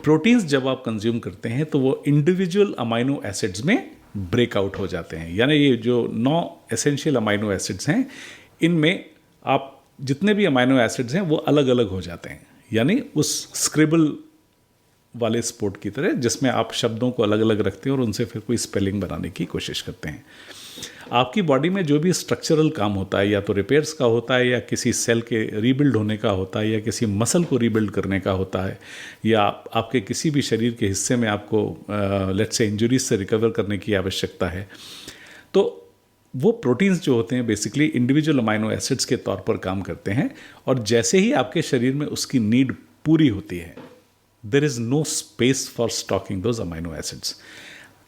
Proteins जब आप consume करते हैं तो वो इंडिविजुअल अमाइनो एसिड्स में ब्रेकआउट हो जाते हैं, यानी ये जो 9 एसेंशियल अमाइनो एसिड्स हैं इनमें आप जितने भी अमाइनो एसिड्स हैं वो अलग अलग हो जाते हैं, यानी उस स्क्रिबल वाले स्पोर्ट की तरह जिसमें आप शब्दों को अलग अलग रखते हैं और उनसे फिर कोई स्पेलिंग बनाने की कोशिश करते हैं। आपकी बॉडी में जो भी स्ट्रक्चरल काम होता है, या तो रिपेयर्स का होता है, या किसी सेल के रीबिल्ड होने का होता है, या किसी मसल को रीबिल्ड करने का होता है, या आपके किसी भी शरीर के हिस्से में आपको लेट्स से इंजरीज से रिकवर करने की आवश्यकता है, तो वो प्रोटीन्स जो होते हैं बेसिकली इंडिविजुअल अमाइनो एसिड्स के तौर पर काम करते हैं। और जैसे ही आपके शरीर में उसकी नीड पूरी होती है, there is no space for stocking those amino acids.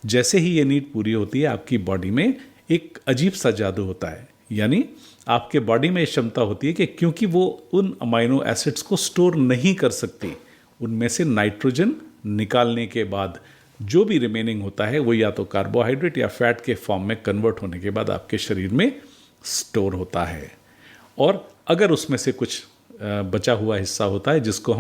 जैसे ही ये नीड पूरी होती है, आपकी बॉडी में एक अजीब सा जादू होता है, यानी आपके बॉडी में क्षमता होती है कि क्योंकि वो उन अमाइनो एसिड्स को स्टोर नहीं कर सकती, उनमें से नाइट्रोजन निकालने के बाद जो भी रिमेनिंग होता है वो या तो कार्बोहाइड्रेट या फैट के फॉर्म में कन्वर्ट होने के बाद आपके शरीर में स्टोर होता है। और अगर उसमें से कुछ बचा हुआ हिस्सा होता है जिसको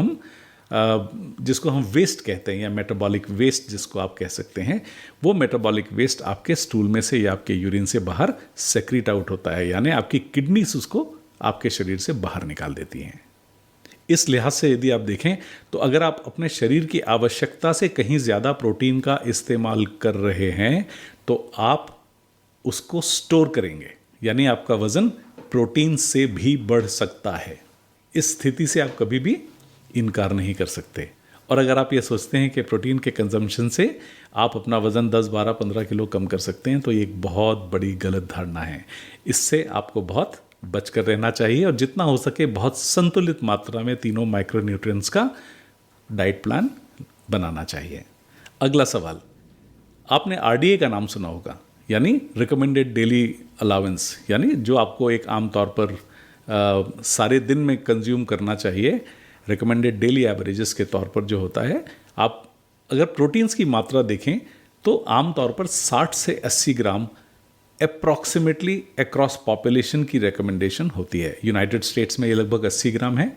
हम वेस्ट कहते हैं, या मेटाबॉलिक वेस्ट जिसको आप कह सकते हैं, वो मेटाबॉलिक वेस्ट आपके स्टूल में से या आपके यूरिन से बाहर सेक्रीट आउट होता है, यानी आपकी किडनीज उसको आपके शरीर से बाहर निकाल देती हैं। इस लिहाज से यदि आप देखें तो अगर आप अपने शरीर की आवश्यकता से कहीं ज़्यादा प्रोटीन का इस्तेमाल कर रहे हैं तो आप उसको स्टोर करेंगे, यानी आपका वज़न प्रोटीन से भी बढ़ सकता है। इस स्थिति से आप कभी भी इनकार नहीं कर सकते। और अगर आप ये सोचते हैं कि प्रोटीन के कंजम्पशन से आप अपना वज़न 10, 12, 15 किलो कम कर सकते हैं, तो ये एक बहुत बड़ी गलत धारणा है। इससे आपको बहुत बचकर रहना चाहिए और जितना हो सके बहुत संतुलित मात्रा में तीनों माइक्रोन्यूट्रिएंट्स का डाइट प्लान बनाना चाहिए। अगला सवाल, आपने आरडीए का नाम सुना होगा, यानी रिकमेंडेड डेली अलाउंस, यानी जो आपको एक आम तौर पर सारे दिन में कंज्यूम करना चाहिए, रिकमेंडेड डेली एवरेजेस के तौर पर जो होता है। आप अगर प्रोटीन्स की मात्रा देखें तो आम तौर पर 60 से 80 ग्राम अप्रॉक्सीमेटली अक्रॉस पॉपुलेशन की रिकमेंडेशन होती है। यूनाइटेड स्टेट्स में ये लगभग 80 ग्राम है,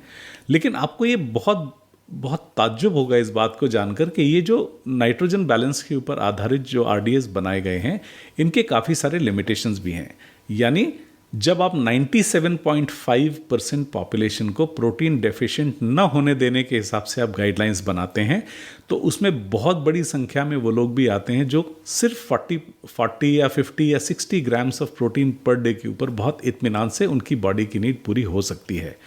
लेकिन आपको ये बहुत बहुत ताज्जुब होगा इस बात को जानकर कि ये जो नाइट्रोजन बैलेंस के ऊपर आधारित जो आरडीएस बनाए गए हैं, इनके काफ़ी सारे लिमिटेशंस भी हैं। यानी जब आप 97.5% पॉपुलेशन को प्रोटीन डेफिशिएंट न होने देने के हिसाब से आप गाइडलाइंस बनाते हैं, तो उसमें बहुत बड़ी संख्या में वो लोग भी आते हैं जो सिर्फ 40 या 50 या 60 grams of protein per day के ऊपर बहुत इत्मीनान से उनकी बॉडी की नीड पूरी हो सकती है।